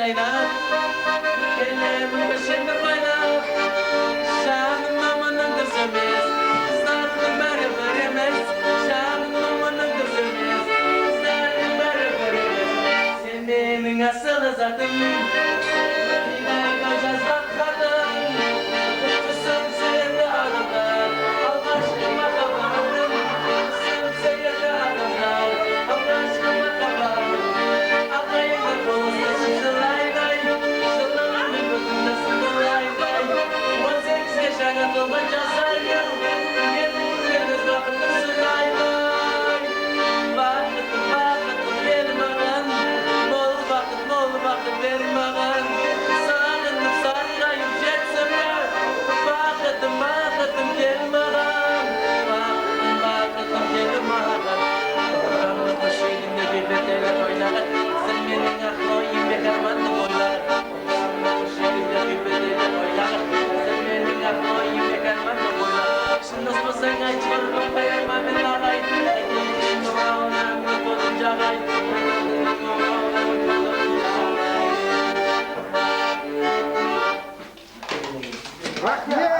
jaynap Kelimin başında oynap Şanım mamanın kızımız Kızlarının beraber emez Şanım mamanın kızımız Kızlarının beraber emez Sen benim asıl zatım Yine kocazdan kadın Kutlusun sen de adamlar Allah aşkıma kabardım Kutlusun sen de adamlar Allah aşkıma kabardım Akayında kolunda sıçılay day Sıçılamanın gözünde sıçılay day 18 yaşına dolunca sarıyor Yediniz vakıtı sılay day Vakıtım benim ağam Mol vakit benim ağam Sağınıp sarılayım jetseme Vakıtım benim ağam Vakıtım benim ağam Ağamın başıyla bir beteyle oynar Sen benim akloyim ve karmanlı oynar Ağamın başıyla bir beteyle oynar Sen benim akloyim ve karmanlı oynar Şimdi nasılsan açar bakayım amin ağay Eğitim ağamın kodunca ağay Bak ya.